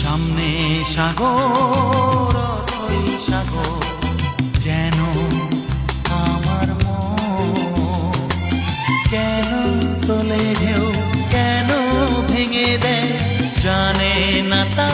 সামনে সাগর, ওই সাগর যেন আমার মন। কেন তোলে ঢেউ, কেন ভেঙে দেয়, জানে না তা